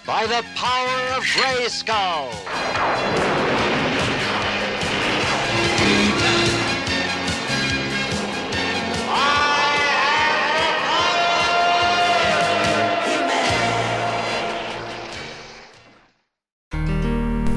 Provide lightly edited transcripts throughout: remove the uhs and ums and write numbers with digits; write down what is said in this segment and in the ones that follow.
by the power of Grayskull.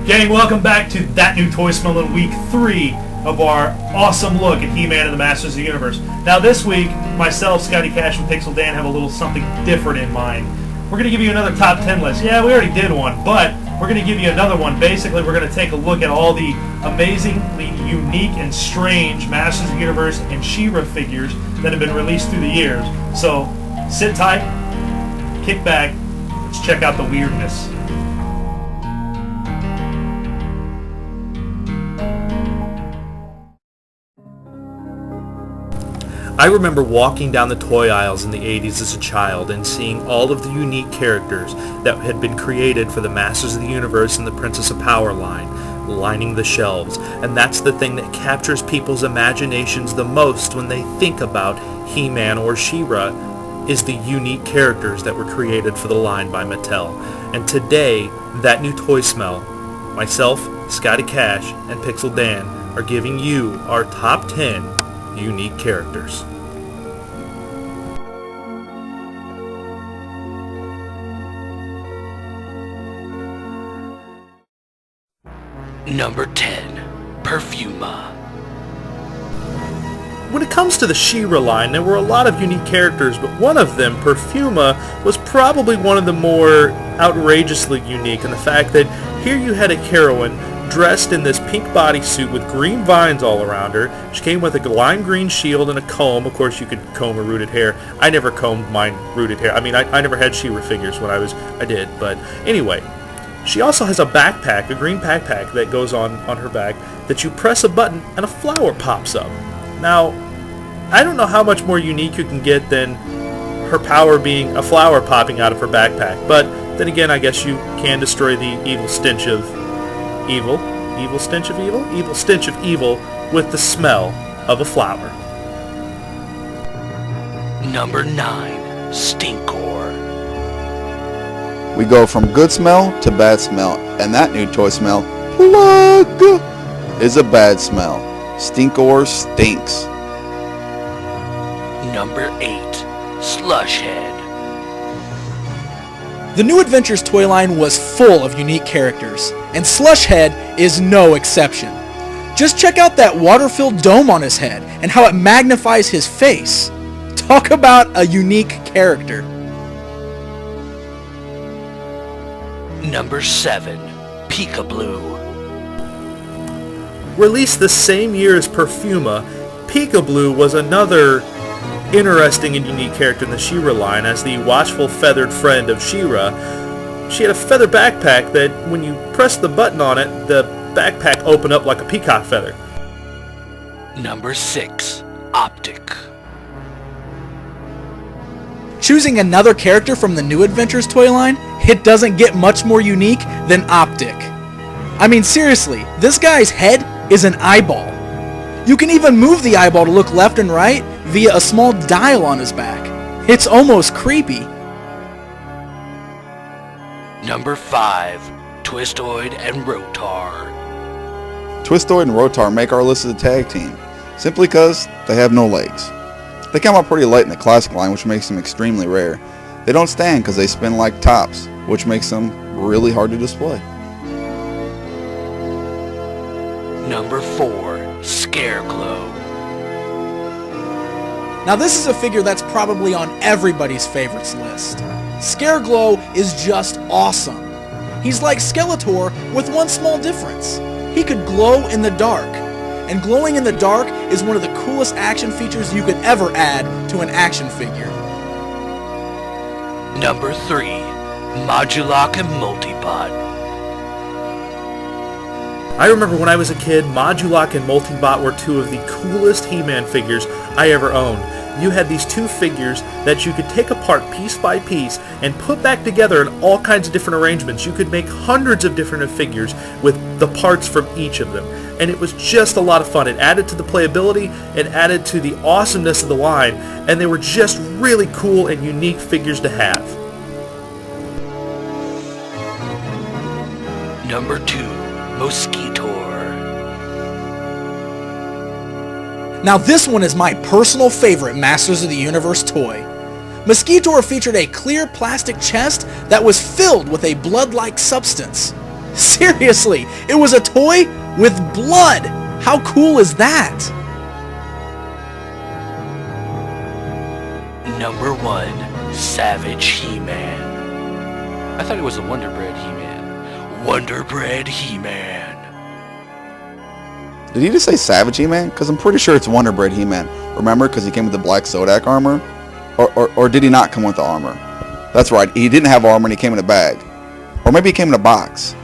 Gang, welcome back to That New Toy Smell in week 3 of our awesome look at He-Man and the Masters of the Universe. Now this week, myself, Scotty Cash, and Pixel Dan have a little something different in mind. We're going to give you another top 10 list. Yeah, we already did one, but we're going to give you another one. Basically, we're going to take a look at all the amazingly unique and strange Masters of the Universe and She-Ra figures that have been released through the years. So, sit tight, kick back, let's check out the weirdness. I remember walking down the toy aisles in the 80s as a child and seeing all of the unique characters that had been created for the Masters of the Universe and the Princess of Power line, lining the shelves. And that's the thing that captures people's imaginations the most when they think about He-Man or She-Ra, is the unique characters that were created for the line by Mattel. And today, That New Toy Smell, myself, Scotty Cash, and Pixel Dan are giving you our top 10 unique characters. Number 10, Perfuma. When it comes to the She-Ra line, there were a lot of unique characters, but one of them, Perfuma, was probably one of the more outrageously unique in the fact that here you had a heroine dressed in this pink bodysuit with green vines all around her. She came with a lime green shield and a comb. Of course, you could comb her rooted hair. I never combed mine rooted hair. I mean, I never had She-Ra figures when I did. But anyway, she also has a backpack, a green backpack that goes on her back that you press a button and a flower pops up. Now, I don't know how much more unique you can get than her power being a flower popping out of her backpack. But then again, I guess you can destroy the evil stench of evil stench of evil with the smell of a flower. Number 9, Stinkor. We go from good smell to bad smell, and that new toy smell, plug, is a bad smell. Stinkor stinks. Number 8, Slush Head. The New Adventures toy line was full of unique characters, and Slush Head is no exception. Just check out that water-filled dome on his head and how it magnifies his face. Talk about a unique character. Number 7, Peekablue. Released the same year as Perfuma, Peekablue was another interesting and unique character in the She-Ra line as the watchful feathered friend of She-Ra. She had a feather backpack that when you pressed the button on it, the backpack opened up like a peacock feather. Number 6, Optikk. Choosing another character from the New Adventures toy line, it doesn't get much more unique than Optikk. I mean, seriously, this guy's head is an eyeball. You can even move the eyeball to look left and right via a small dial on his back. It's almost creepy. Number 5, Twistoid and Rotar. Twistoid and Rotar make our list as a tag team, simply because they have no legs. They come out pretty light in the classic line, which makes them extremely rare. They don't stand because they spin like tops, which makes them really hard to display. Number 4, Scareglow. Now this is a figure that's probably on everybody's favorites list. Scareglow is just awesome. He's like Skeletor with one small difference. He could glow in the dark. And glowing in the dark is one of the coolest action features you could ever add to an action figure. Number 3, Modulok and Multi-bot. I remember when I was a kid, Modulok and Multi-bot were two of the coolest He-Man figures I ever owned. You had these two figures that you could take apart piece by piece and put back together in all kinds of different arrangements. You could make hundreds of different figures with the parts from each of them. And it was just a lot of fun. It added to the playability, it added to the awesomeness of the line, and they were just really cool and unique figures to have. Number 2, Mosquitor. Now this one is my personal favorite Masters of the Universe toy. Mosquitor featured a clear plastic chest that was filled with a blood-like substance. Seriously, it was a toy with blood! How cool is that? Number 1, Savage He-Man. I thought it was a Wonder Bread He-Man. Wonder Bread He-Man. Did he just say Savage He-Man? Because I'm pretty sure it's Wonder Bread He-Man. Remember? Because he came with the black Sodak armor? Or did he not come with the armor? That's right, he didn't have armor and he came in a bag. Or maybe he came in a box.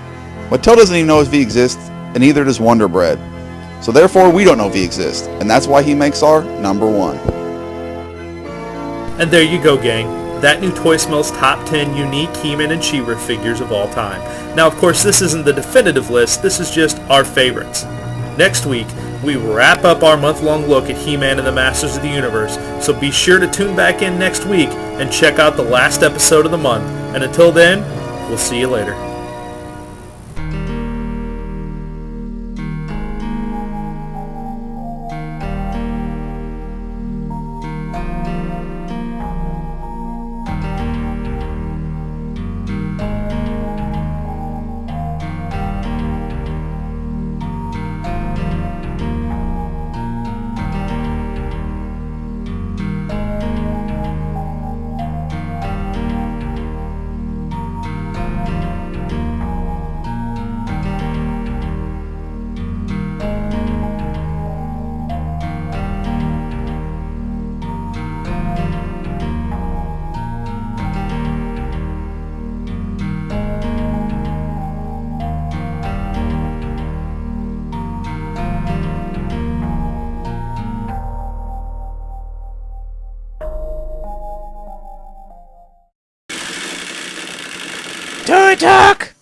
Mattel doesn't even know if he exists, and neither does Wonder Bread. So therefore, we don't know if he exists, and that's why he makes our number 1. And there you go, gang. That new Toy Smell's top 10 unique He-Man and She-Ra figures of all time. Now, of course, this isn't the definitive list, this is just our favorites. Next week, we wrap up our month-long look at He-Man and the Masters of the Universe, so be sure to tune back in next week and check out the last episode of the month. And until then, we'll see you later. Toy Talk!